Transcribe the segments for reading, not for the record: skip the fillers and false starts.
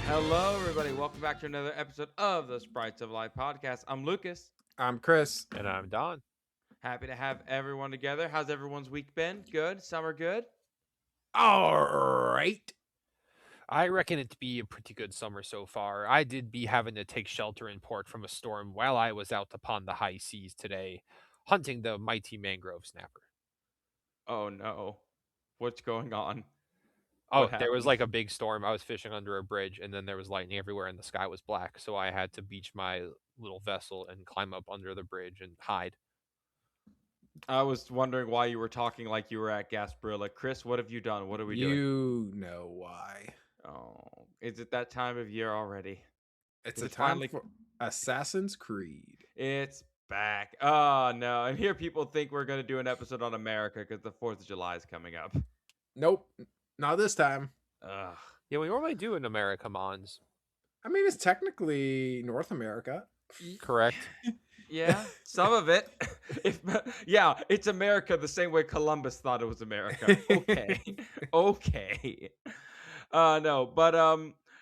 Hello, everybody. Welcome back to another episode of the Sprites of Life podcast. I'm Lucas. I'm Chris. And I'm Don. Happy to have everyone together. How's everyone's week been? Good? Summer good? All right. I reckon it to be a pretty good summer so far. I did be having to take shelter in port from a storm while I was out upon the high seas today, hunting the mighty mangrove snapper. Oh, no. What's going on? Oh, What there was happened? like a big storm. I was fishing under a bridge, and then there was lightning everywhere, and the sky was black. So I had to beach my little vessel and climb up under the bridge and hide. I was wondering why you were talking like you were at Gasparilla. Chris, what have you done? What are we doing? You know why. Oh, is it that time of year already? It's Is a it time finally- for Assassin's Creed. It's back. Oh, no. And here people think we're going to do an episode on America because the 4th of July is coming up. Nope, not this time. Ugh. Yeah, we normally do an America Mons. I mean, it's technically North America. Correct. Yeah, some of it. Yeah, it's America the same way Columbus thought it was America. Okay. Okay. No, but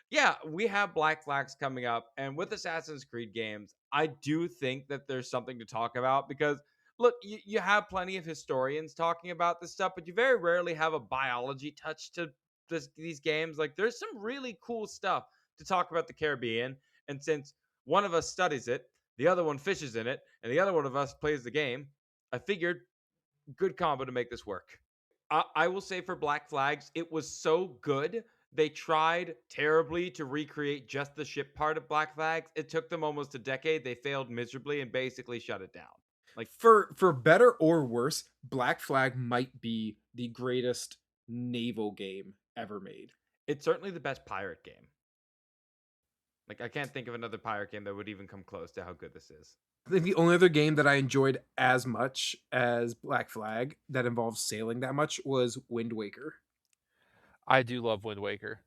yeah, we have Black Flags coming up, and with Assassin's Creed games, I do think that there's something to talk about because look, you have plenty of historians talking about this stuff, but you very rarely have a biology touch to these games. Like there's some really cool stuff to talk about the Caribbean, and since one of us studies it, the other one fishes in it, and the other one of us plays the game, I figured good combo to make this work. I will say for Black Flags, it was so good. They tried terribly to recreate just the ship part of Black Flags. It took them almost a decade. They failed miserably and basically shut it down. Like For better or worse, Black Flag might be the greatest naval game ever made. it's certainly the best pirate game. Like I can't think of another pirate game that would even come close to how good this is. I think the only other game that I enjoyed as much as Black Flag that involves sailing that much was Wind Waker. I do love Wind Waker.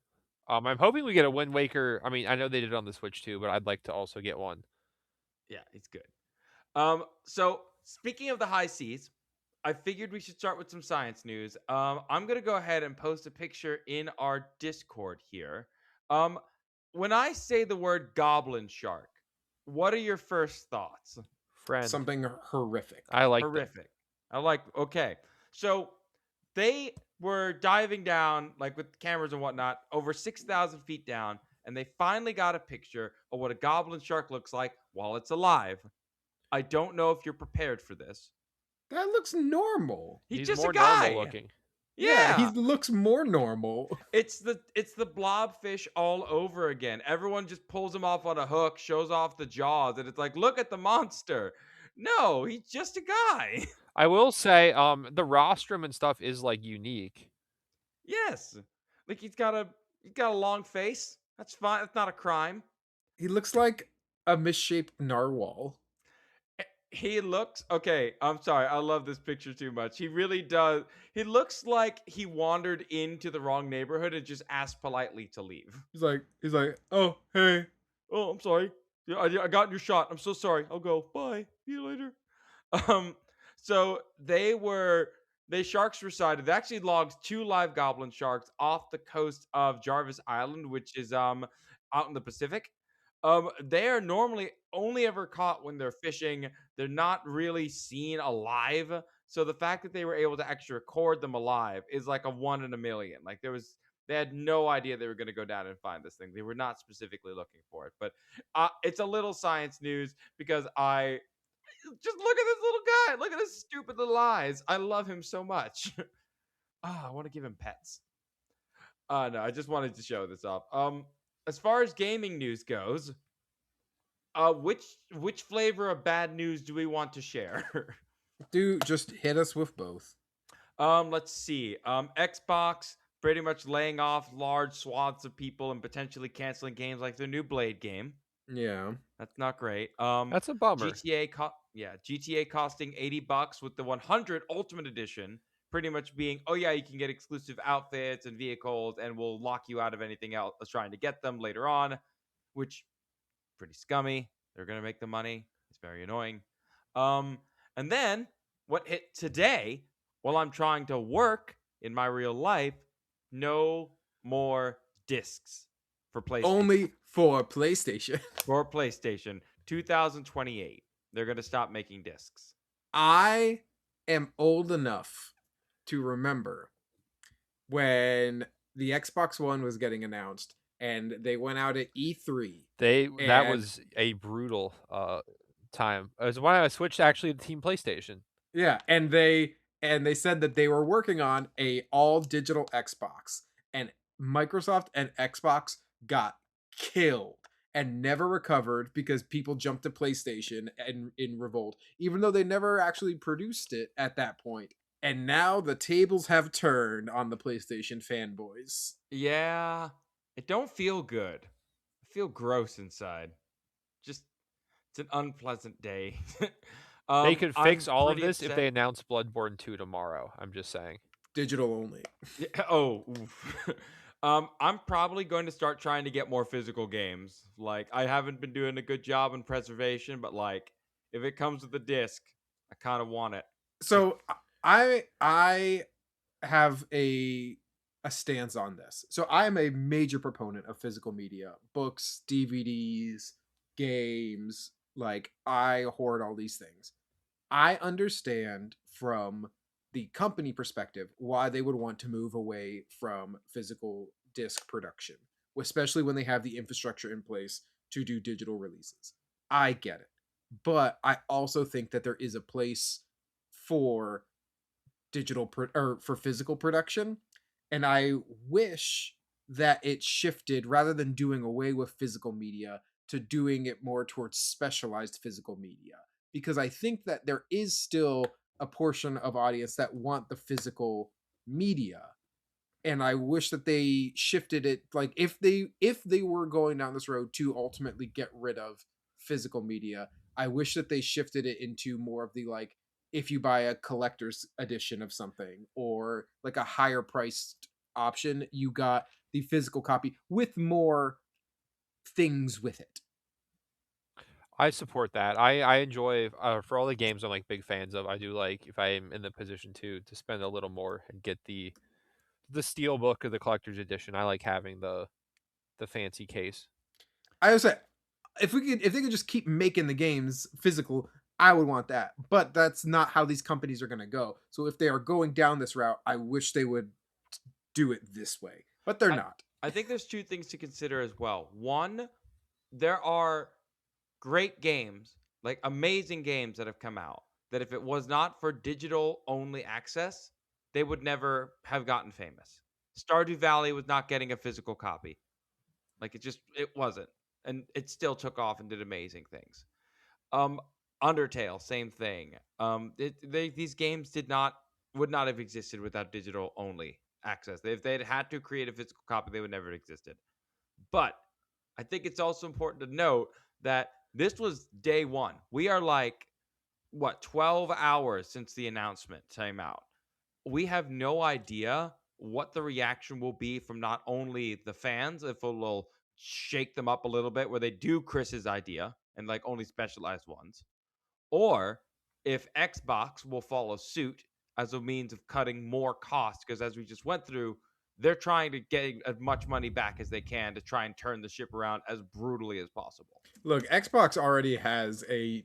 I'm hoping we get a Wind Waker. I mean, I know they did it on the Switch too, but I'd like to also get one. Yeah, it's good. So speaking of the high seas, I figured we should start with some science news. I'm gonna go ahead and post a picture in our Discord here. When I say the word goblin shark, what are your first thoughts? Friend, Something horrific. I like that. Horrific. Okay. So they were diving down, like with cameras and whatnot, over 6,000 feet down, and they finally got a picture of what a goblin shark looks like while it's alive. I don't know if you're prepared for this. That looks normal. He's He's just more a guy. normal looking. Yeah. he looks more normal. It's the blobfish all over again. Everyone just pulls him off on a hook, shows off the jaws, and it's like, look at the monster. No, he's just a guy. I will say, the rostrum and stuff is like unique. Yes. Like he's got a long face. That's fine. That's not a crime. He looks like a misshaped narwhal. He looks okay. I'm sorry. I love this picture too much. He really does. He looks like he wandered into the wrong neighborhood and just asked politely to leave. He's like, oh, hey. Oh, I'm sorry. Yeah, I got your shot. I'm so sorry. I'll go. Bye. See you later. So they sharks were sighted. They actually logged 2 live goblin sharks off the coast of Jarvis Island, which is out in the Pacific. They are normally only ever caught when they're fishing. They're not really seen alive. So the fact that they were able to actually record them alive is like a 1 in a million. Like they had no idea they were going to go down and find this thing. They were not specifically looking for it. But it's a little science news because I just look at this little guy. Look at his stupid little eyes. I love him so much. I want to give him pets. No, I just wanted to show this off. As far as gaming news goes, which flavor of bad news do we want to share? Dude, just hit us with both. Let's see. Xbox pretty much laying off large swaths of people and potentially canceling games like their new Blade game. Yeah. That's not great. That's a bummer. GTA costing $80 with the 100 Ultimate Edition pretty much being, oh yeah, you can get exclusive outfits and vehicles and we'll lock you out of anything else trying to get them later on, which pretty scummy. They're going to make the money. It's very annoying. And then what hit today while I'm trying to work in my real life, no more discs. for PlayStation. Only for PlayStation. For PlayStation, 2028. They're going to stop making discs. I am old enough to remember when the Xbox One was getting announced and they went out at E3. That was a brutal time. It was when I switched actually to Team PlayStation. Yeah, and they said that they were working on a all digital Xbox, and Microsoft and Xbox got killed and never recovered because people jumped to PlayStation and in revolt, even though they never actually produced it at that point. And now the tables have turned on the PlayStation fanboys. Yeah, it don't feel good. I feel gross inside. Just it's an unpleasant day. They could fix I'm all of pretty this if upset. they announce Bloodborne 2 tomorrow. I'm just saying. Digital only. Yeah, oh, oof. I'm probably going to start trying to get more physical games. Like I haven't been doing a good job in preservation, but like if it comes with a disc, I kind of want it. So I have a stance on this. So I am a major proponent of physical media, books, DVDs, games. Like I hoard all these things. I understand from the company perspective why they would want to move away from physical disc production, especially when they have the infrastructure in place to do digital releases. I get it. But I also think that there is a place for or for physical production, and I wish that it shifted rather than doing away with physical media to doing it more towards specialized physical media, because I think that there is still a portion of audience that want the physical media, and I wish that they shifted it. Like if they were going down this road to ultimately get rid of physical media, I wish that they shifted it into more of the, like, if you buy a collector's edition of something or like a higher priced option, you got the physical copy with more things with it. I support that. I enjoy for all the games I'm like big fans of. I do like if I am in the position to spend a little more and get the steel book or the collector's edition. I like having the fancy case. I would say if they could just keep making the games physical, I would want that. But that's not how these companies are going to go. So if they are going down this route, I wish they would do it this way. But they're not. I think there's two things to consider as well. One, there are great games, like amazing games that have come out that if it was not for digital only access, they would never have gotten famous. Stardew Valley was not getting a physical copy. Like it wasn't. And it still took off and did amazing things. Um Undertale, same thing. These games would not have existed without digital only access. If they'd had to create a physical copy, they would never have existed. But I think it's also important to note that this was day one. We are like, what, 12 hours since the announcement came out. We have no idea what the reaction will be from not only the fans, if it will shake them up a little bit, where they do Chris's idea and like only specialized ones, or if Xbox will follow suit as a means of cutting more costs. Because as we just went through, they're trying to get as much money back as they can to try and turn the ship around as brutally as possible. Look, Xbox already has an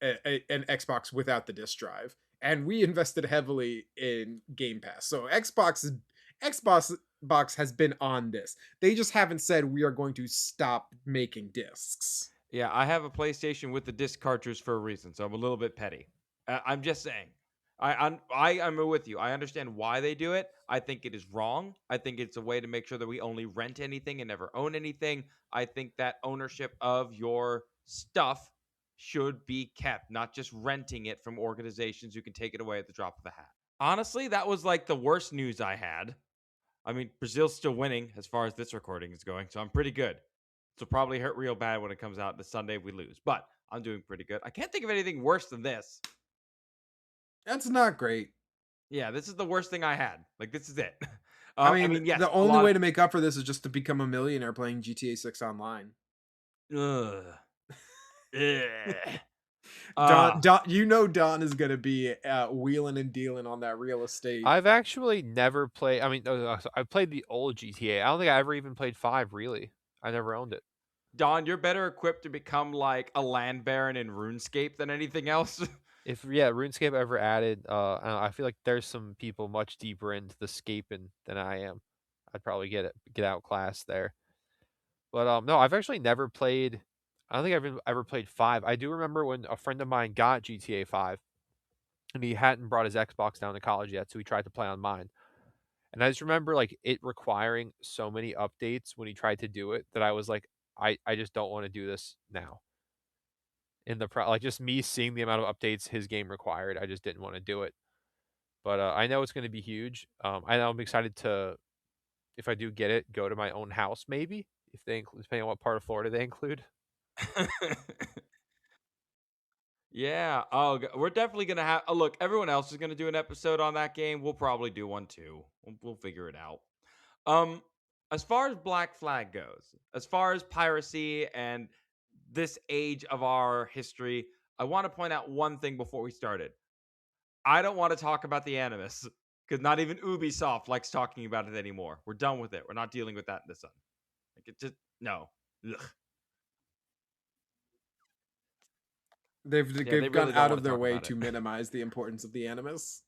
Xbox without the disc drive, and we invested heavily in Game Pass. So Xbox box has been on this. They just haven't said we are going to stop making discs. Yeah, I have a PlayStation with the disc cartridge for a reason, so I'm a little bit petty. I'm just saying. I'm with you. I understand why they do it. I think it is wrong. I think it's a way to make sure that we only rent anything and never own anything. I think that ownership of your stuff should be kept, not just renting it from organizations who can take it away at the drop of a hat. Honestly, that was like the worst news I had. I mean, Brazil's still winning as far as this recording is going, so I'm pretty good. So probably hurt real bad when it comes out the Sunday we lose. But I'm doing pretty good. I can't think of anything worse than this. That's not great. Yeah, this is the worst thing I had. Like, this is it. I mean, yes, the only way to make up for this is just to become a millionaire playing GTA 6 online. Ugh. Don, you know Don is going to be wheeling and dealing on that real estate. I've actually never played. I mean, I've played the old GTA. I don't think I ever even played 5, really. I never owned it. Don, you're better equipped to become like a land baron in RuneScape than anything else. If RuneScape ever added, I feel like there's some people much deeper into the scaping than I am. I'd probably get outclassed there. But no, I've actually never played. I don't think I've ever played 5. I do remember when a friend of mine got GTA 5, and he hadn't brought his Xbox down to college yet, so he tried to play on mine. And I just remember like it requiring so many updates when he tried to do it that I was like, I just don't want to do this now. Like just me seeing the amount of updates his game required, I just didn't want to do it. But I know it's going to be huge. I know I'm excited to, if I do get it, go to my own house maybe if they include, depending on what part of Florida they include. Yeah. Oh, we're definitely gonna have. Look, everyone else is gonna do an episode on that game. We'll probably do one too. We'll figure it out. Um, as far as Black Flag goes, as far as piracy and this age of our history, I want to point out one thing before we started. I don't want to talk about the Animus because not even Ubisoft likes talking about it anymore. We're done with it. We're not dealing with that in the sun. Like it just no. Ugh. Yeah, they They've gone really don't out want of to their talk way about to it. minimize the importance of the Animus.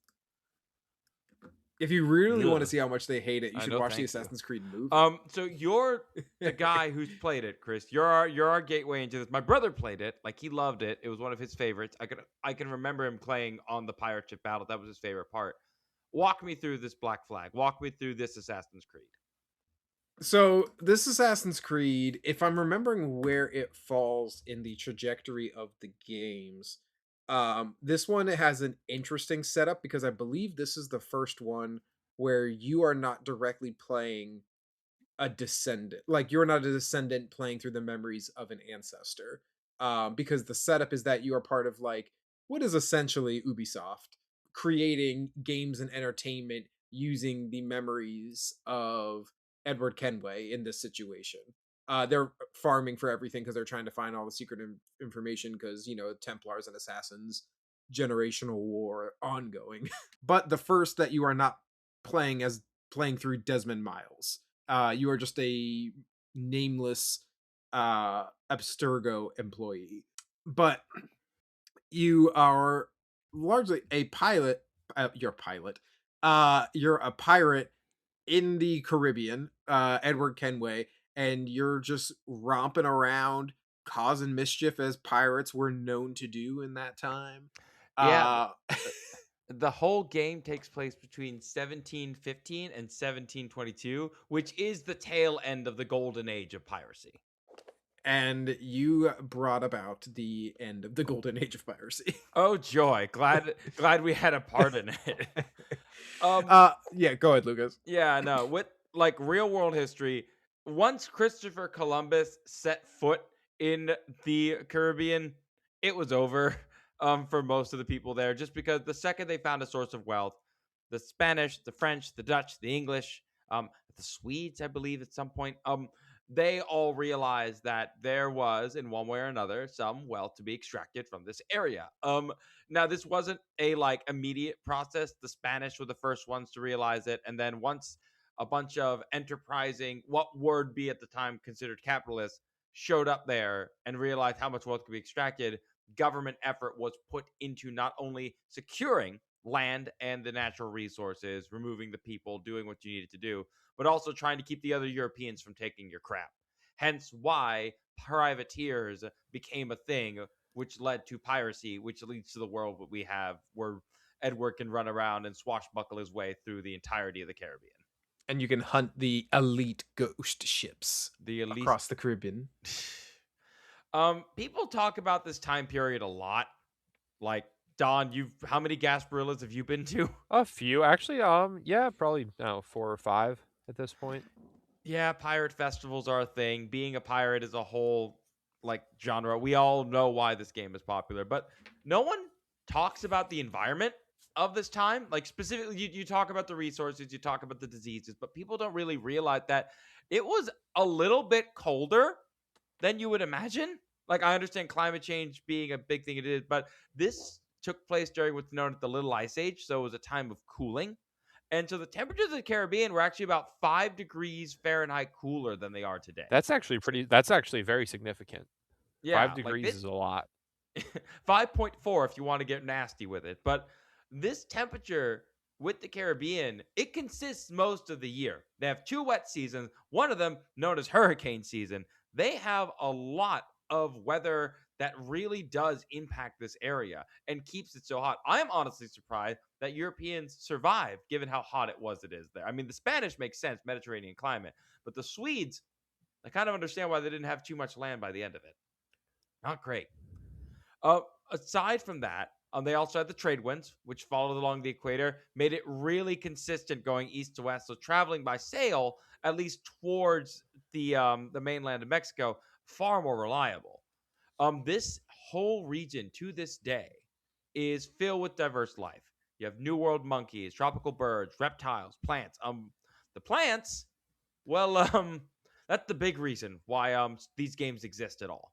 If you really want to Ugh. see how much they hate it, you I should know, watch the thank you. Assassin's Creed movie. So you're the guy who's played it, Chris. You're our gateway into this. My brother played it, like he loved it. It was one of his favorites. I can remember him playing on the pirate ship battle. That was his favorite part. Walk me through this Black Flag. Walk me through this Assassin's Creed. So this Assassin's Creed, if I'm remembering where it falls in the trajectory of the games, this one has an interesting setup because I believe this is the first one where you are not directly playing a descendant. Like you're not a descendant playing through the memories of an ancestor. Because the setup is that you are part of like what is essentially Ubisoft creating games and entertainment using the memories of Edward Kenway in this situation. They're farming for everything because they're trying to find all the secret information because, Templars and Assassins, generational war ongoing. But the first that you are not playing through Desmond Miles. You are just a nameless Abstergo employee. But you are largely a pilot. You're a pilot. You're a pirate in the Caribbean, Edward Kenway, and you're just romping around, causing mischief as pirates were known to do in that time. Yeah, Uh, the whole game takes place between 1715 and 1722, which is the tail end of the golden age of piracy. and you brought about the end of the golden age of piracy. Oh joy! Glad we had a part in it. Yeah, go ahead, Lucas. Yeah, no, with like real world history, once Christopher Columbus set foot in the Caribbean, it was over for most of the people there just because the second they found a source of wealth, the Spanish, the French, the Dutch, the English, the Swedes, I believe at some point, they all realized that there was in one way or another some wealth to be extracted from this area. Now, this wasn't a like immediate process. The Spanish were the first ones to realize it, and then once a bunch of enterprising, what would be at the time considered capitalists, showed up there and realized how much wealth could be extracted, government effort was put into not only securing land and the natural resources, removing the people, doing what you needed to do, but also trying to keep the other Europeans from taking your crap. Hence why privateers became a thing, which led to piracy, which leads to the world that we have, where Edward can run around and swashbuckle his way through the entirety of the Caribbean. And you can hunt the elite ghost ships The elite across the Caribbean. People talk about this time period a lot. Like Don, how many Gasparillas have you been to? A few, actually. Yeah, probably 4 or 5 at this point. Yeah, pirate festivals are a thing. Being a pirate is a whole like genre. We all know why this game is popular, but no one talks about the environment of this time. Like specifically, you talk about the resources, you talk about the diseases, but people don't really realize that it was a little bit colder than you would imagine. Like I understand climate change being a big thing it is, but this took place during what's known as the Little Ice Age, so it was a time of cooling. And so the temperatures of the Caribbean were actually about 5 degrees Fahrenheit cooler than they are today. That's actually very significant. 5 Yeah, like degrees this is a lot. 5.4 if you want to get nasty with it. But this temperature with the Caribbean, it consists most of the year. They have 2 wet seasons, one of them known as hurricane season. They have a lot of weather that really does impact this area and keeps it so hot. I'm honestly surprised that Europeans survived given how hot it is there. I mean, the Spanish makes sense, Mediterranean climate, but the Swedes, I kind of understand why they didn't have too much land by the end of it. Not great. Uh, Aside from that, they also had the trade winds, which followed along the equator, made it really consistent going east to west. So traveling by sail, at least towards the mainland of Mexico, far more reliable. This whole region to this day is filled with diverse life. You have New World monkeys, tropical birds, reptiles, plants. The plants, well, that's the big reason why these games exist at all.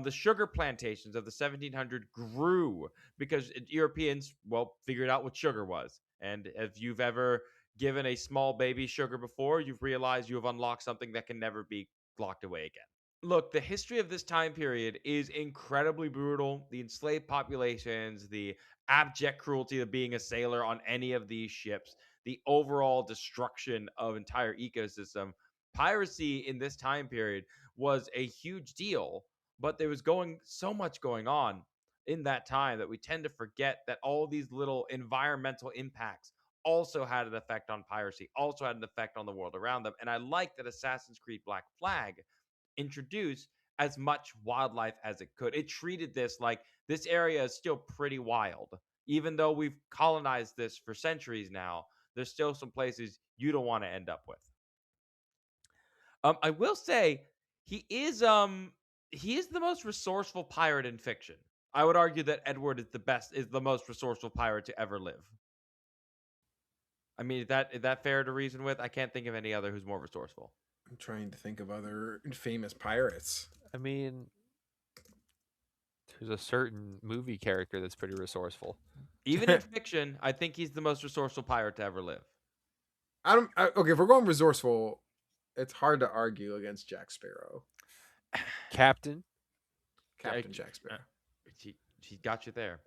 The sugar plantations of the 1700 grew because Europeans, well, figured out what sugar was. And if you've ever given a small baby sugar before, you've realized you have unlocked something that can never be locked away again. Look, the history of this time period is incredibly brutal. The enslaved populations, the abject cruelty of being a sailor on any of these ships, the overall destruction of entire ecosystem. Piracy in this time period was a huge deal, but there was so much going on in that time that we tend to forget that all these little environmental impacts also had an effect on piracy, also had an effect on the world around them. And I like that Assassin's Creed Black Flag introduced as much wildlife as it could. It treated this like this area is still pretty wild. Even though we've colonized this for centuries now, there's still some places you don't want to end up with. I will say he is the most resourceful pirate in fiction. I would argue that Edward is the most resourceful pirate to ever live. I mean, is that fair to reason with? I can't think of any other who's more resourceful. I'm trying to think of other famous pirates. I mean, there's a certain movie character that's pretty resourceful. Even in fiction, I think he's the most resourceful pirate to ever live. Okay, if we're going resourceful, it's hard to argue against Jack Sparrow. Captain Jack Sparrow. He got you there.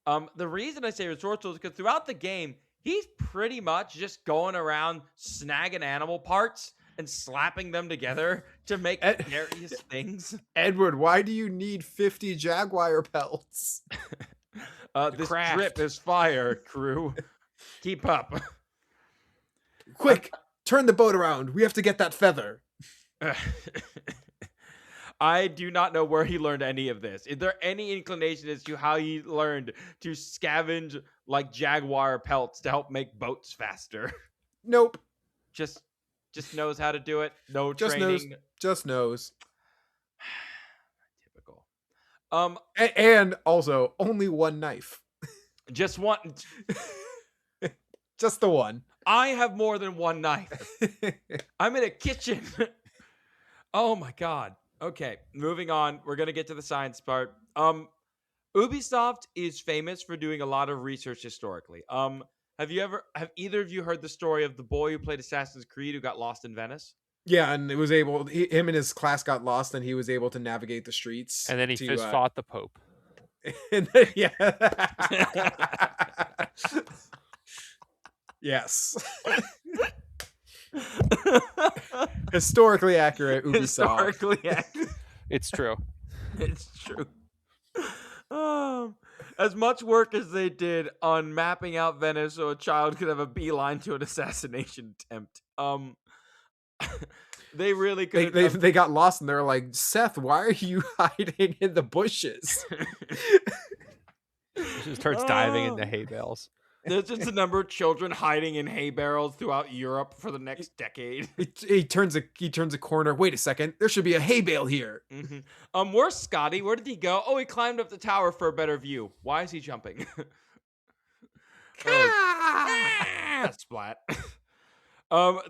The reason I say resourceful is because throughout the game, he's pretty much just going around snagging animal parts and slapping them together to make various things. Edward, why do you need 50 Jaguar pelts? This drip is fire, crew. Keep up. Quick, turn the boat around. We have to get that feather. I do not know where he learned any of this. Is there any inclination as to how he learned to scavenge like Jaguar pelts to help make boats faster? Nope. Just knows how to do it. No just training. Just knows. Typical. And also only one knife. Just one. Just the one. I have more than one knife. I'm in a kitchen. Oh my god. Okay, moving on. We're gonna get to the science part. Ubisoft is famous for doing a lot of research historically. Have either of you heard the story of the boy who played Assassin's Creed who got lost in Venice? Yeah, and it was him and his class got lost, and he was able to navigate the streets. And then he fist fought the Pope. And then, yeah. Yes. Historically accurate Ubisoft. Historically accurate. It's true. It's true. As much work as they did on mapping out Venice so a child could have a beeline to an assassination attempt, they really could. They got lost and they're like, Seth, why are you hiding in the bushes? He just starts diving into hay bales. There's just a number of children hiding in hay barrels throughout Europe for the next decade. He turns a corner. Wait a second. There should be a hay bale here. Mm-hmm. Where's Scotty? Where did he go? Oh, he climbed up the tower for a better view. Why is he jumping? Splat.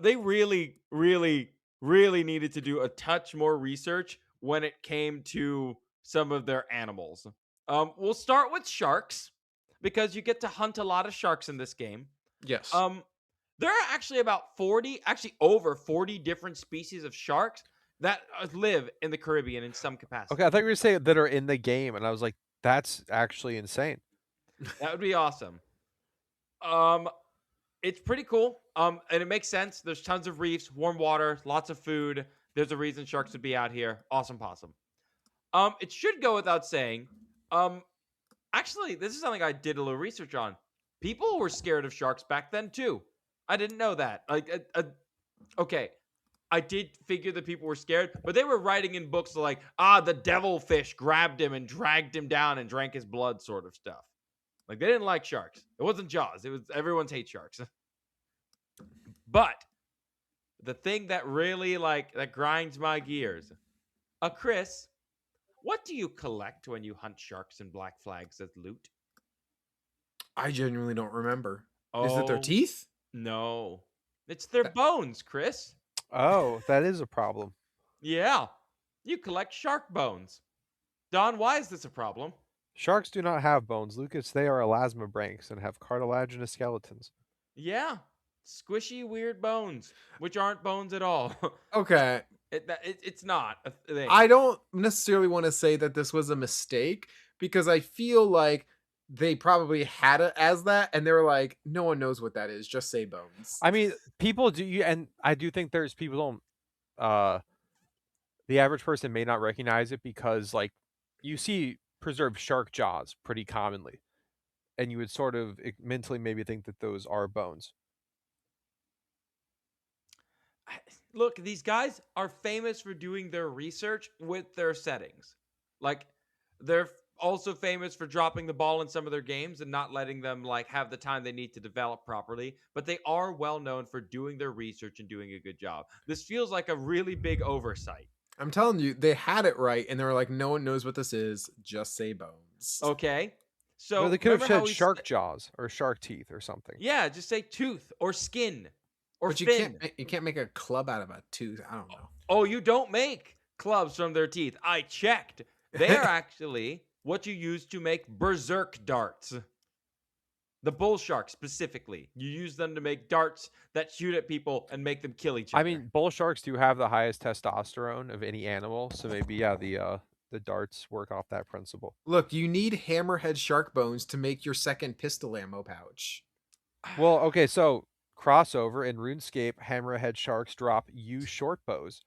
They really, really, really needed to do a touch more research when it came to some of their animals. We'll start with sharks, because you get to hunt a lot of sharks in this game. Yes. There are actually about 40, actually over 40 different species of sharks that live in the Caribbean in some Okay, I capacity. thought you were gonna say that are in the game, and I was like, that's actually insane. That would be awesome. Um, it's pretty cool. And it makes sense. There's tons of reefs, warm water, lots of food. There's a reason sharks would be out here. Awesome possum. It should go without saying. Um, Actually, this is something I did a little research on. People were scared of sharks back then too. I didn't know that. Okay, I did figure that people were scared, but they were writing in books like, the devilfish grabbed him and dragged him down and drank his blood, sort of stuff. Like they didn't like sharks. It wasn't Jaws. It was everyone's hate sharks. But the thing that really that grinds my gears, Chris, what do you collect when you hunt sharks and black flags as loot? I genuinely don't remember. Is it their Oh teeth? no, it's their That- bones, Chris. Oh, that is a problem. Yeah, you collect shark bones. Don, why is this a problem? Sharks do not have bones, Lucas. They are elasmobranchs and have cartilaginous skeletons. Yeah, squishy, weird bones, which aren't bones at all. Okay. It's not a thing. I don't necessarily want to say that this was a mistake because I feel like they probably had it as that and they were like, no one knows what that is. Just say bones. I mean, people do, and I do think there's people don't. The average person may not recognize it because, like, you see preserved shark jaws pretty commonly, and you would sort of mentally maybe think that those are bones. Look, these guys are famous for doing their research with their settings. Like, they're also famous for dropping the ball in some of their games and not letting them have the time they need to develop properly. But they are well known for doing their research and doing a good job. This feels like a really big oversight. I'm telling you, they had it right and they were like, no one knows what this is. Just say bones. Okay, Well, so they could have remember how said we shark jaws or shark teeth or something. yeah, just say tooth or skin or But fin. you can't make a club out of a tooth. I don't know. Oh, you don't make clubs from their teeth. I checked. They are actually what you use to make berserk darts. The bull shark specifically. You use them to make darts that shoot at people and make them kill each other. I mean, bull sharks do have the highest testosterone of any animal, so maybe yeah, the darts work off that principle. Look, you need hammerhead shark bones to make your second pistol ammo pouch. Well, okay, so crossover in RuneScape, hammerhead sharks drop U short bows.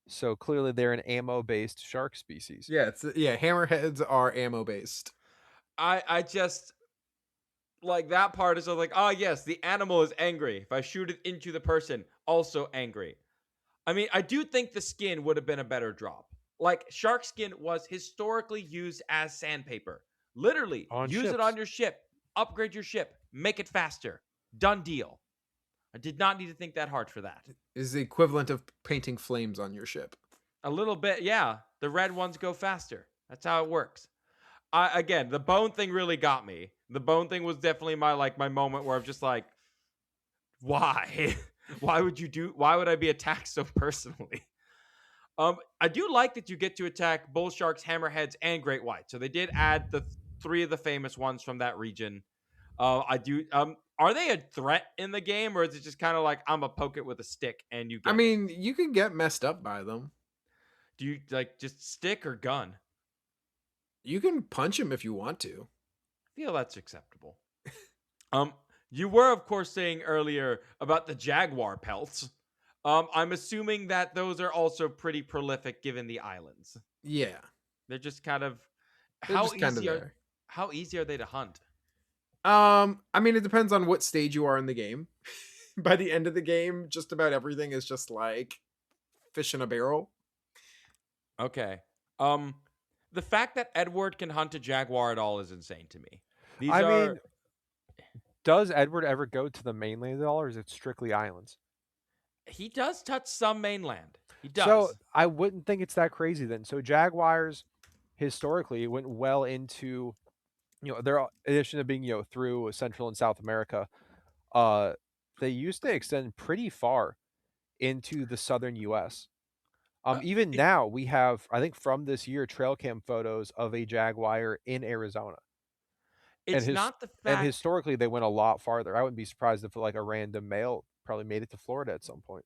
So clearly they're an ammo-based shark species. Yeah, hammerheads are ammo based. I just like that part is like, oh yes, the animal is angry. If I shoot it into the person, also angry. I mean, I do think the skin would have been a better drop. Like shark skin was historically used as sandpaper. Literally, On use it ships. on your ship, upgrade your ship, make it faster. Done deal. I did not need to think that hard for that. Is the equivalent of painting flames on your ship. A little bit, yeah. The red ones go faster. That's how it works. Again, the bone thing really got me. The bone thing was definitely my moment where I'm just like, why? Why would I be attacked so personally? I do like that you get to attack bull sharks, hammerheads, and great whites. So they did add the three of the famous ones from that region. I do. Are they a threat in the game, or is it just kind of like I'm a poke it with a stick and you get? I mean, you can get messed up by them. Do you just stick or gun? You can punch them if you want to. I feel that's acceptable. You were of course saying earlier about the jaguar pelts. I'm assuming that those are also pretty prolific given the islands. Yeah, They're just kind of they're how just kind of easy are there. how easy are they to hunt? I mean, it depends on what stage you are in the game. By the end of the game, just about everything is just like fish in a barrel. Okay. The fact that Edward can hunt a jaguar at all is insane to me. I mean, does Edward ever go to the mainland at all, or is it strictly islands? He does touch some mainland. He does. So I wouldn't think it's that crazy then. So jaguars historically went well into, their in addition to being, through Central and South America, they used to extend pretty far into the southern US. Even now we have, I think from this year, trail cam photos of a jaguar in Arizona. It's not the fact. And historically they went a lot farther. I wouldn't be surprised if like a random male probably made it to Florida at some point.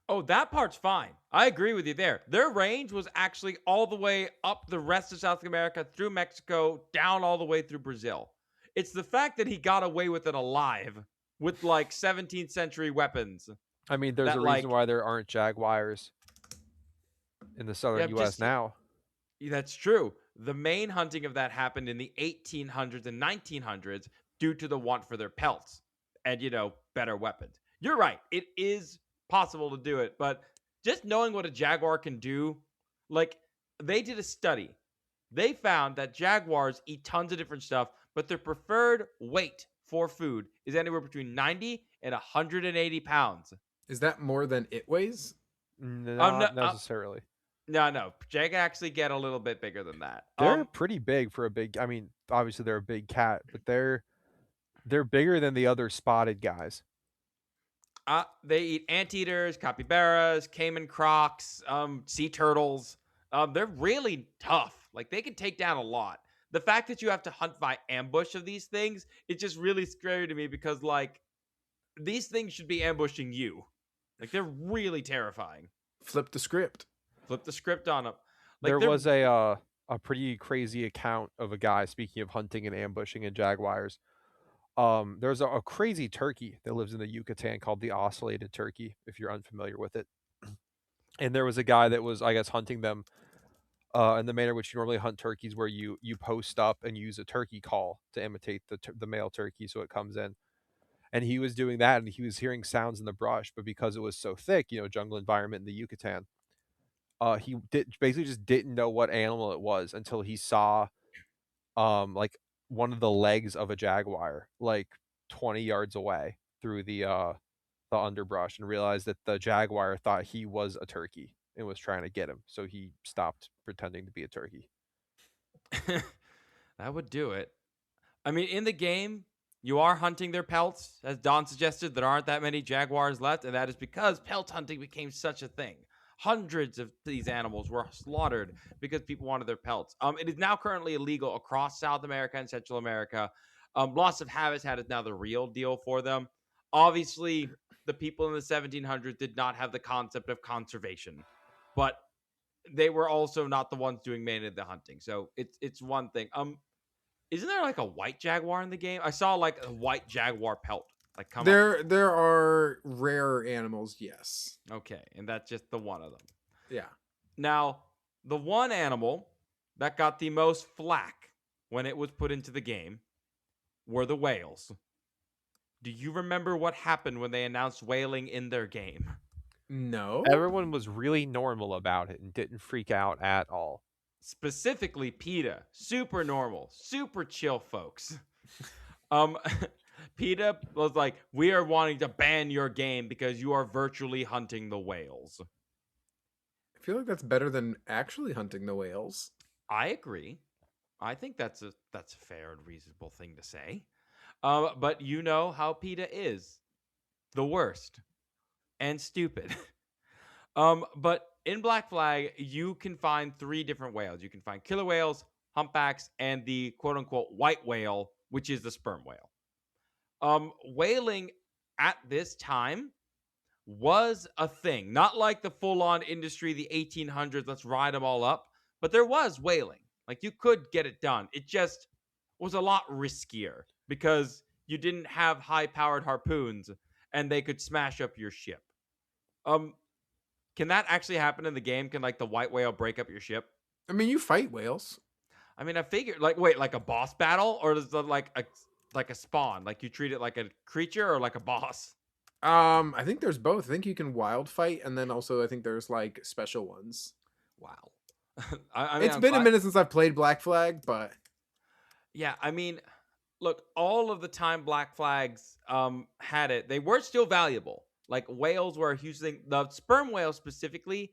Oh, that part's fine. I agree with you there. Their range was actually all the way up the rest of South America, through Mexico, down all the way through Brazil. It's the fact that he got away with it alive with like 17th century weapons I mean, there's a that reason like why there aren't jaguars in the southern yeah, U.S. just now. that's true. The main hunting of that happened in the 1800s and 1900s due to the want for their pelts and, better weapons. You're right. It is possible to do it, but just knowing what a jaguar can do, like they did a study. They found that jaguars eat tons of different stuff, but their preferred weight for food is anywhere between 90 and 180 pounds. Is that more than it weighs? No, Not necessarily. no. Jag actually get a little bit bigger than that. They're pretty big for a big. I mean, obviously they're a big cat, but they're bigger than the other spotted guys. They eat anteaters, capybaras, caiman crocs, sea turtles. They're really tough. Like they can take down a lot. The fact that you have to hunt by ambush of these things, it's just really scary to me because like these things should be ambushing you. Like they're really terrifying. Flip the script. Flip the script on them. Like There was a pretty crazy account of a guy, speaking of hunting and ambushing and jaguars. There's a crazy turkey that lives in the Yucatan called the ocellated turkey, if you're unfamiliar with it. And there was a guy that was, I guess, hunting them in the manner which you normally hunt turkeys, where you post up and use a turkey call to imitate the male turkey so it comes in. And he was doing that, and he was hearing sounds in the brush, but because it was so thick, jungle environment in the Yucatan, he basically just didn't know what animal it was until he saw like one of the legs of a jaguar like 20 yards away through the underbrush, and realized that the jaguar thought he was a turkey and was trying to get him, so he stopped pretending to be a turkey. that would do it. I mean, in the game, you are hunting their pelts. As Don suggested, there aren't that many jaguars left, and that is because pelt hunting became such a thing. Hundreds of these animals were slaughtered because people wanted their pelts. It is now currently illegal across South America and Central America. Loss of habitat is now the real deal for them. Obviously, the people in the 1700s did not have the concept of conservation, but they were also not the ones doing mainly the hunting. So it's one thing. Isn't there like a white jaguar in the game? I saw like a white jaguar pelt like come up. There are rare animals, yes. Okay, and that's just the one of them. Yeah. Now, the one animal that got the most flack when it was put into the game were the whales. Do you remember what happened when they announced whaling in their game? No. Everyone was really normal about it and didn't freak out at all. Specifically PETA, super normal, super chill folks. PETA was like, we are wanting to ban your game because you are virtually hunting the whales. I feel like that's better than actually hunting the whales. I agree. I think that's a fair and reasonable thing to say. But you know how PETA is. The worst. And stupid. But in Black Flag, you can find 3 different whales. You can find killer whales, humpbacks, and the quote-unquote white whale, which is the sperm whale. Whaling at this time was a thing. Not like the full-on industry, the 1800s, let's ride them all up. But there was whaling. Like, you could get it done. It just was a lot riskier because you didn't have high-powered harpoons and they could smash up your ship. Can that actually happen in the game? Can like the white whale break up your ship? I mean, you fight whales. I mean, I figured like a boss battle, or is it like a spawn? Like you treat it like a creature or like a boss? I think there's both. I think you can wild fight, and then also I think there's like special ones. Wow. I mean, it's been a minute since I've played Black Flag, but yeah, I mean, look, all of the time Black Flags had it, they were still valuable. Like whales were a huge thing. The sperm whale specifically,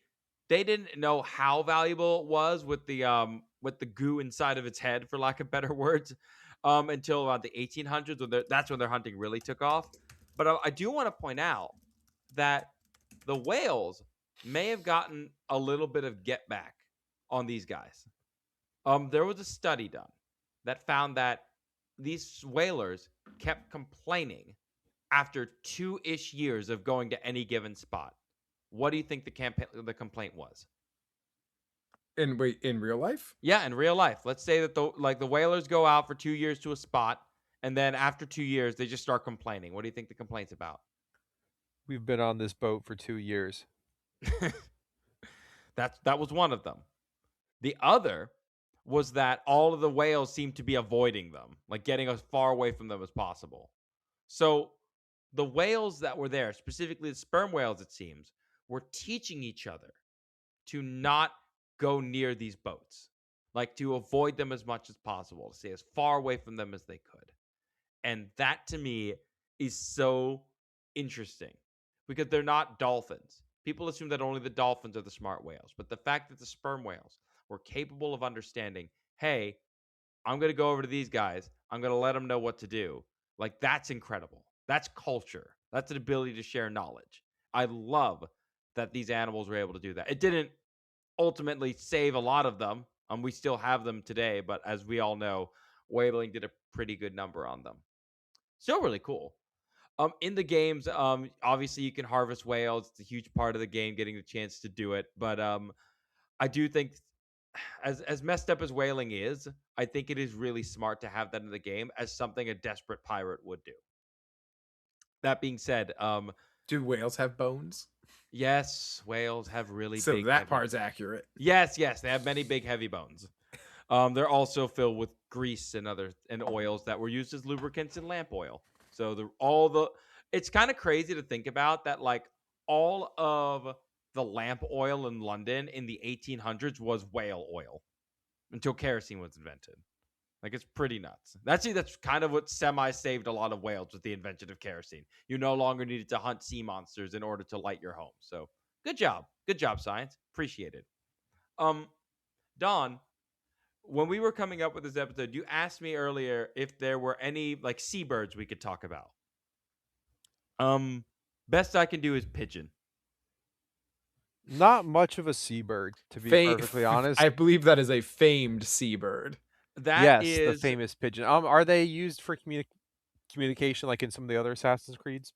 they didn't know how valuable it was with the goo inside of its head, for lack of better words, until about the 1800s. That's when their hunting really took off. But I do want to point out that the whales may have gotten a little bit of get back on these guys. There was a study done that found that these whalers kept complaining after 2-ish years of going to any given spot. What do you think the complaint was? In real life? Yeah, in real life. Let's say that the whalers go out for 2 years to a spot, and then after 2 years they just start complaining. What do you think the complaint's about? We've been on this boat for 2 years. That was one of them. The other was that all of the whales seemed to be avoiding them, like getting as far away from them as possible. So the whales that were there, specifically the sperm whales, it seems, were teaching each other to not go near these boats, like to avoid them as much as possible, to stay as far away from them as they could. And that to me is so interesting because they're not dolphins. People assume that only the dolphins are the smart whales, but the fact that the sperm whales were capable of understanding, hey, I'm going to go over to these guys, I'm going to let them know what to do. Like, that's incredible. That's culture. That's an ability to share knowledge. I love that these animals were able to do that. It didn't ultimately save a lot of them. We still have them today, but as we all know, whaling did a pretty good number on them. Still really cool. In the games, obviously you can harvest whales. It's a huge part of the game, getting the chance to do it. But I do think, as messed up as whaling is, I think it is really smart to have that in the game as something a desperate pirate would do. That being said, Do whales have bones? yes, whales have really So big. that part's accurate. Yes, they have many big heavy bones. They're also filled with grease and oils that were used as lubricants in lamp oil. So it's kind of crazy to think about that, like, all of the lamp oil in London in the 1800s was whale oil until kerosene was invented. Like, it's pretty nuts. That's kind of what saved a lot of whales with the invention of kerosene. You no longer needed to hunt sea monsters in order to light your home. So good job, science. Appreciate it. Don, when we were coming up with this episode, you asked me earlier if there were any like seabirds we could talk about. Best I can do is pigeon. Not much of a seabird, to be perfectly honest. I believe that is a famed seabird. That Yes, the is famous pigeon. Are they used for communication like in some of the other Assassin's Creeds?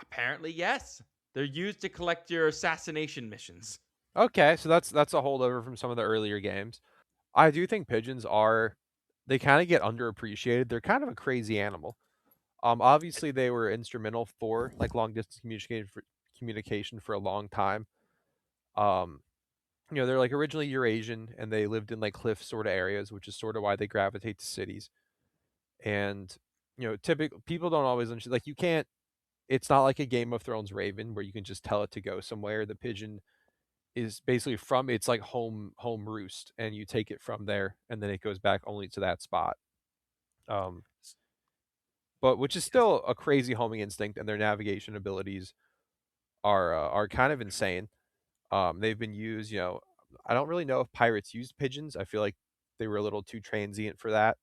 apparently yes. They're used to collect your assassination missions. Okay, so that's a holdover from some of the earlier games. I do think they kind of get underappreciated. They're kind of a crazy animal. Obviously they were instrumental for like long distance communication for a long time. Um, they're like originally Eurasian and they lived in like cliff sort of areas, which is sort of why they gravitate to cities. And typical people don't always understand. Like you can't. It's not like a Game of Thrones raven where you can just tell it to go somewhere. The pigeon is basically from its like home roost, and you take it from there, and then it goes back only to that spot. Um, but which is still a crazy homing instinct, and their navigation abilities are kind of insane. They've been used. I don't really know if pirates used pigeons. I feel like they were a little too transient for that.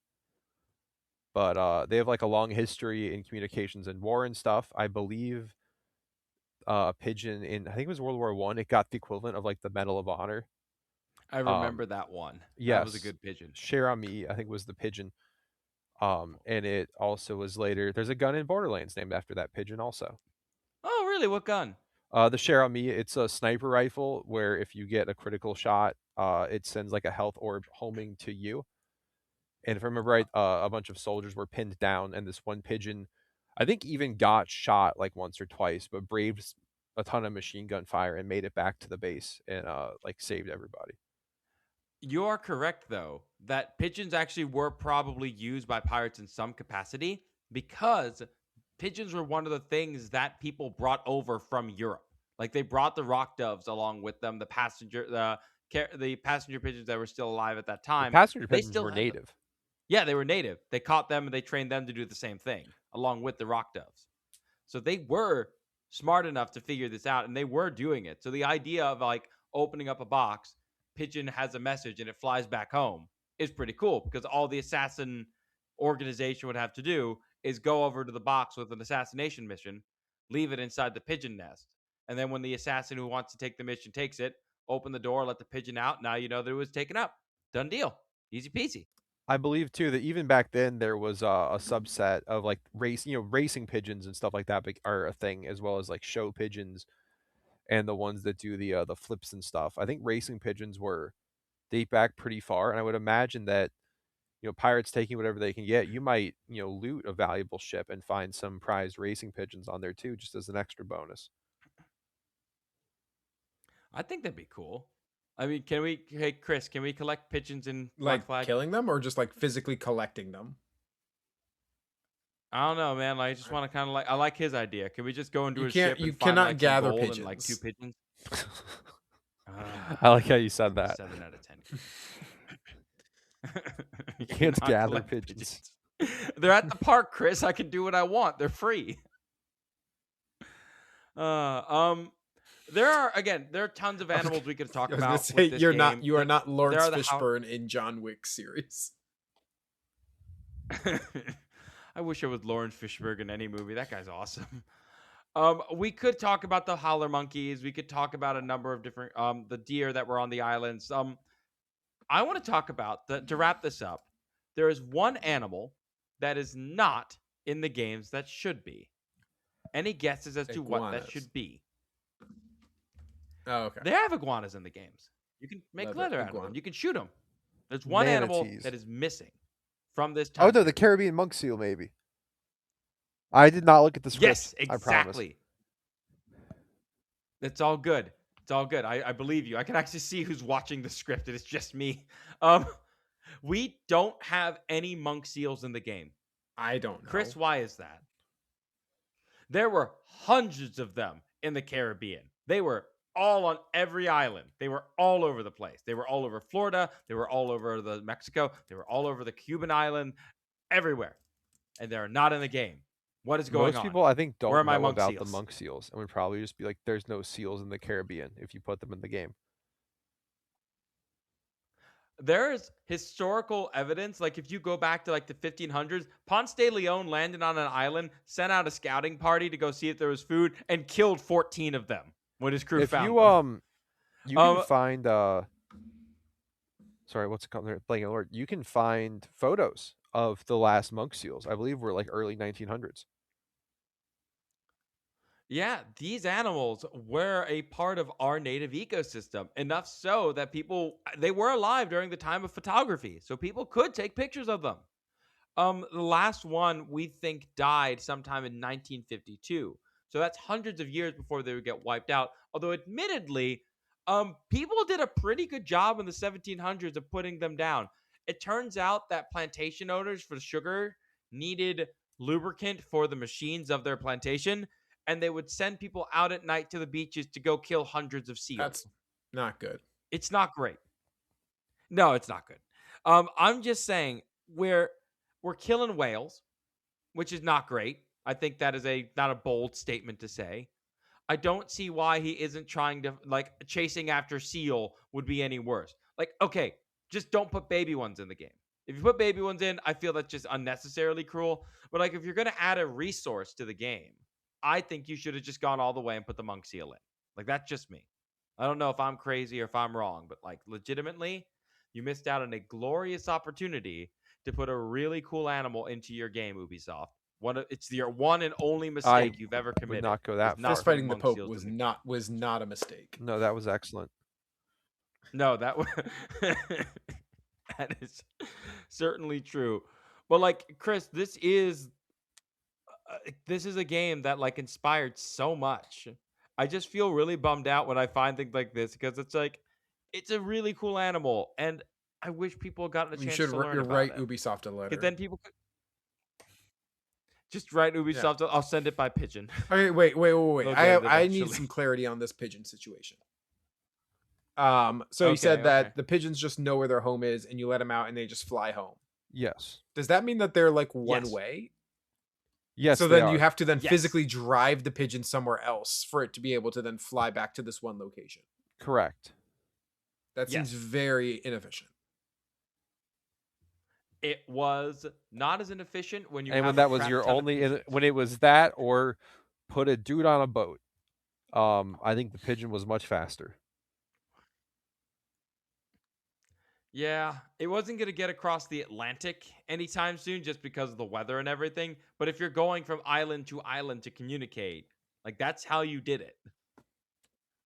But they have like a long history in communications and war and stuff. I believe a pigeon in I think it was World War I. It got the equivalent of like the Medal of Honor. I remember that one. That was a Yes, good pigeon. Cher Ami, I think was the pigeon. And it also was later. There's a gun in Borderlands named after that pigeon also. Oh, really? What gun? The Cher Ami, it's a sniper rifle where if you get a critical shot, it sends like a health orb homing to you. And if I remember right, a bunch of soldiers were pinned down, and this one pigeon, I think, even got shot like once or twice, but braved a ton of machine gun fire and made it back to the base and like saved everybody. You are correct, though, that pigeons actually were probably used by pirates in some capacity because pigeons were one of the things that people brought over from Europe. Like, they brought the rock doves along with them, the passenger pigeons that were still alive at that The time. passenger They pigeons still were had them. native. Yeah, they were native. They caught them and they trained them to do the same thing along with the rock doves. So they were smart enough to figure this out and they were doing it. So the idea of like opening up a box, pigeon has a message and it flies back home is pretty cool because all the assassin organization would have to do is go over to the box with an assassination mission, leave it inside the pigeon nest. And then when the assassin who wants to take the mission takes it, open the door, let the pigeon out. Now you know that it was taken up. Done deal. Easy peasy. I believe too that even back then there was a subset of like racing pigeons and stuff like that are a thing, as well as like show pigeons and the ones that do the flips and stuff. I think racing pigeons were date back pretty far, and I would imagine that pirates taking whatever they can get, you might loot a valuable ship and find some prized racing pigeons on there too, just as an extra bonus. I think that'd be cool. I mean, can we? Hey, Chris, can we collect pigeons in Like Black Flag? killing them or just like physically collecting them? I don't know, man. Like, I just want to kind of like. I like his idea. Can we just go into You his can't. ship You and find cannot like some gather gold and like 2 pigeons. pigeons? I like how you said that. 7 out of 10. You can't cannot gather collect pigeons. They're at the park, Chris. I can do what I want. They're free. There are tons of animals we could talk I was gonna about say with this you're game. not. You are not Lawrence There are the Fishburne in John Wick series. I wish I was Lawrence Fishburne in any movie. That guy's awesome. We could talk about the howler monkeys. We could talk about a number of different the deer that were on the islands. I want to talk about to wrap this up. There is one animal that is not in the games that should be. Any guesses as to what that Iguanas. should be? Oh, okay. They have iguanas in the games. You can make leather out of them. iguana. You can shoot them. There's one animal Manatees. that is missing from this Oh time. no, the Caribbean monk seal maybe. I did not look at the script. Yes, I promise. exactly. It's all good. It's all good. I believe you. I can actually see who's watching the script. It's just me. We don't have any monk seals in the game. I don't know. Chris, why is that? There were hundreds of them in the Caribbean. They were all on every island. They were all over the place. They were all over Florida. They were all over the Mexico. They were all over the Cuban island, everywhere. And they're not in the game. What is going on? Most people, I think, Where are don't my know monk about seals? the monk seals and would probably just be like, there's no seals in the Caribbean if you put them in the game. There is historical evidence. Like if you go back to like the 1500s, Ponce de Leon landed on an island, sent out a scouting party to go see if there was food, and killed 14 of them when his crew If found you them. you can find sorry, what's it called? They're playing Lord. You can find photos of the last monk seals. I believe were like early 1900s. Yeah, these animals were a part of our native ecosystem, enough so that they were alive during the time of photography, so people could take pictures of them. The last one we think died sometime in 1952, so that's hundreds of years before they would get wiped out. Although, admittedly, people did a pretty good job in the 1700s of putting them down. It turns out that plantation owners for sugar needed lubricant for the machines of their plantation, and they would send people out at night to the beaches to go kill hundreds of seals. That's not good. It's not great. No, it's not good. I'm just saying we're killing whales, which is not great. I think that is not a bold statement to say. I don't see why he isn't trying to like chasing after seal would be any worse. Like, okay, just don't put baby ones in the game. If you put baby ones in, I feel that's just unnecessarily cruel. But like, if you're gonna add a resource to the game, I think you should have just gone all the way and put the monk seal in. Like, that's just me. I don't know if I'm crazy or if I'm wrong, but like, legitimately, you missed out on a glorious opportunity to put a really cool animal into your game, Ubisoft. It's your one and only mistake you've ever committed. Would not go that far. Fist fighting the Pope was not a mistake. No, that was excellent. No, that that is certainly true. But like, Chris, this is a game that like inspired so much. I just feel really bummed out when I find things like this because it's like it's a really cool animal, and I wish people got a chance to learn about write it. Ubisoft a letter. Because then people could just write Ubisoft. Yeah. I'll send it by pigeon. Okay, wait. I need some clarity on this pigeon situation. So you said that the pigeons just know where their home is, and you let them out, and they just fly home. Yes. Does that mean that they're like one way? Yes. So then you have to physically drive the pigeon somewhere else for it to be able to then fly back to this one location. Correct. That seems very inefficient. It was not as inefficient when you. And when that was your only, when it was that or put a dude on a boat, I think the pigeon was much faster. Yeah, it wasn't going to get across the Atlantic anytime soon just because of the weather and everything. But if you're going from island to communicate, like that's how you did it.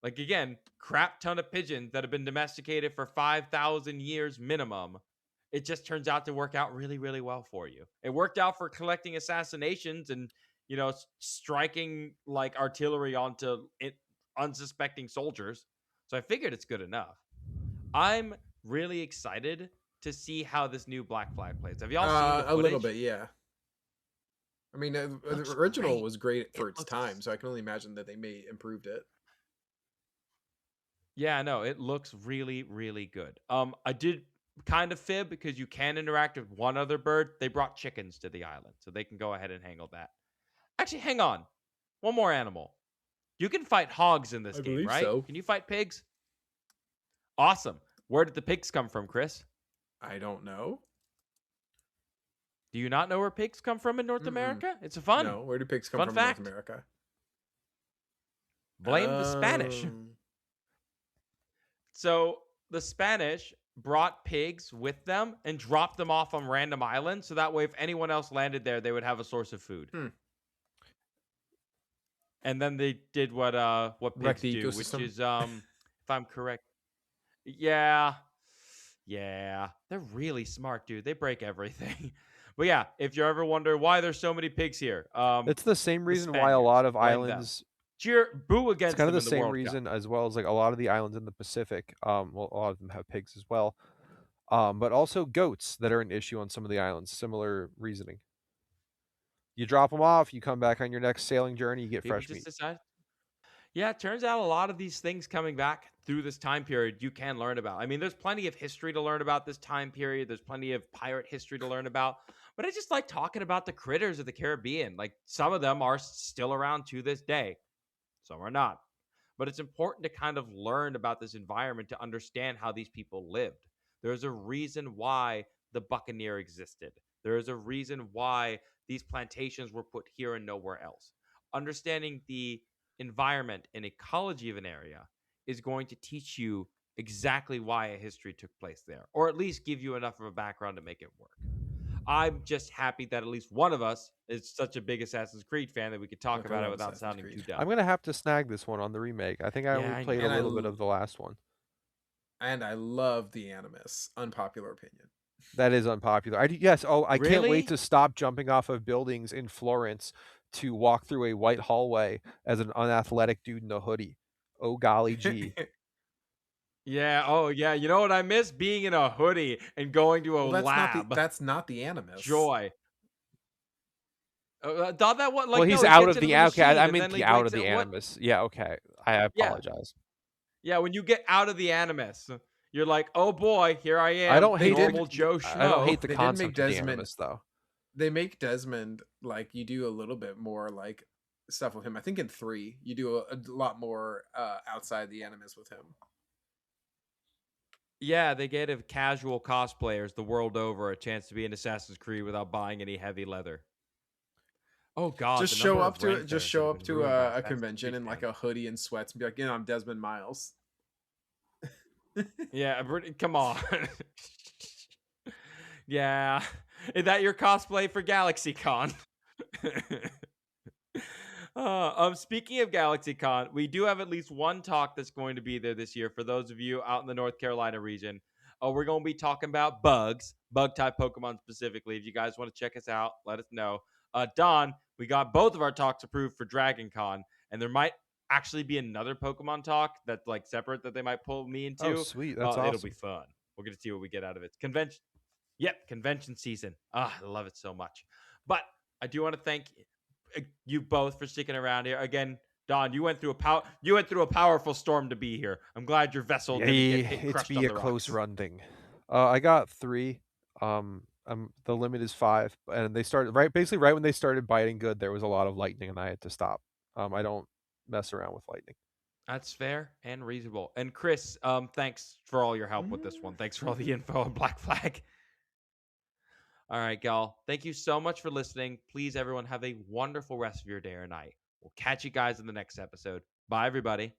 Like again, crap ton of pigeons that have been domesticated for 5,000 years minimum. It just turns out to work out really, really well for you. It worked out for collecting assassinations and, striking like artillery onto unsuspecting soldiers. So I figured it's good enough. I'm really excited to see how this new Black Flag plays. Have y'all seen the A little footage? bit, yeah. I mean, It the looks original great. was great It for its time, looks so I can only imagine that they may improved it. Yeah, no, it looks really, really good. I did kind of fib because you can interact with one other bird. They brought chickens to the island, so they can go ahead and handle that. Actually, hang on. One more animal. You can fight hogs in this I game, believe right? so. Can you fight pigs? Awesome. Where did the pigs come from, Chris? I don't know. Do you not know where pigs come from in North Mm-mm. America? It's a fun, No, where do pigs come fun from in North fact. America? Blame the Spanish. Um, So the Spanish brought pigs with them and dropped them off on random islands. So that way, if anyone else landed there, they would have a source of food. Hmm. And then they did what Wreck pigs the do, which ecosystem. is if I'm correct. Yeah. Yeah. They're really smart, dude. They break everything. But yeah, if you ever wonder why there's so many pigs here, It's the same the reason why a Spaniards, lot of blame them. islands. Cheer boo It's against kind of them the in the same World Cup. reason as well as like a lot of the islands in the Pacific. Well, a lot of them have pigs as well. But also goats that are an issue on some of the islands. Similar reasoning. You drop them off, you come back on your next sailing journey, you get People fresh just meat. decide. Yeah, it turns out a lot of these things coming back through this time period you can learn about. I mean, there's plenty of history to learn about this time period. There's plenty of pirate history to learn about. But I just like talking about the critters of the Caribbean. Like some of them are still around to this day, some are not. But it's important to kind of learn about this environment to understand how these people lived. There's a reason why the buccaneer existed. There is a reason why these plantations were put here and nowhere else. Understanding the environment and ecology of an area is going to teach you exactly why a history took place there, or at least give you enough of a background to make it work. I'm just happy that at least one of us is such a big Assassin's Creed fan that we could talk Nothing about wrong it with without Assassin's sounding Creed. too dumb. I'm gonna have to snag this one on the remake. I think I Yeah, only I played a know. little bit of the last one. And I love the Animus. Unpopular opinion. That is unpopular. Yes. Oh, I can't wait Really? to stop jumping off of buildings in Florence to walk through a white hallway as an unathletic dude in a hoodie. Oh golly gee. Yeah. Oh, yeah. You know what I miss? Being in a hoodie and going to a Well, lab. that's not the Animus. Joy. Thought that what? Well, Like, he's no, he out gets of into the the okay. machine I and meant then he the out of wakes the up. What? animus. Yeah. Okay. I Yeah. apologize. Yeah. When you get out of the animus, you're like, oh boy, here I I am, don't hate normal the. Joe I don't hate Schmo. the They did make concept of the Desmond. animus though. They make Desmond like you do a little bit more like stuff with him. I think in 3 you do a lot more outside the Animus with him. Yeah, they gave casual cosplayers the world over a chance to be in Assassin's Creed without buying any heavy leather. Oh God, Just the show number up of to rank it. Just fairs that show have up been to ruined by a Assassin's convention Creed in like fans. a hoodie and sweats and be like, I'm Desmond Miles. Yeah, come on. Yeah. Is that your cosplay for GalaxyCon? Speaking of GalaxyCon, we do have at least one talk that's going to be there this year for those of you out in the North Carolina region. We're going to be talking about bugs, bug type Pokemon specifically. If you guys want to check us out, let us know. Don, we got both of our talks approved for Dragon Con, and there might actually be another Pokemon talk that's like separate that they might pull me Oh into. sweet, that's It'll be awesome. fun. We're going to see what we get out of it. Convention. Yep, convention season. I love it so much. But I do want to thank you both for sticking around here. Again, Don, you went through a powerful storm to be here. I'm glad your vessel didn't get hit It's crushed be on a the close rocks. run thing. I got 3. The limit is 5, and they started basically right when they started biting good. There was a lot of lightning, and I had to stop. I don't mess around with lightning. That's fair and reasonable. And Chris, thanks for all your help with this one. Thanks for all the info on Black Flag. All right, y'all. Thank you so much for listening. Please, everyone, have a wonderful rest of your day or night. We'll catch you guys in the next episode. Bye, everybody.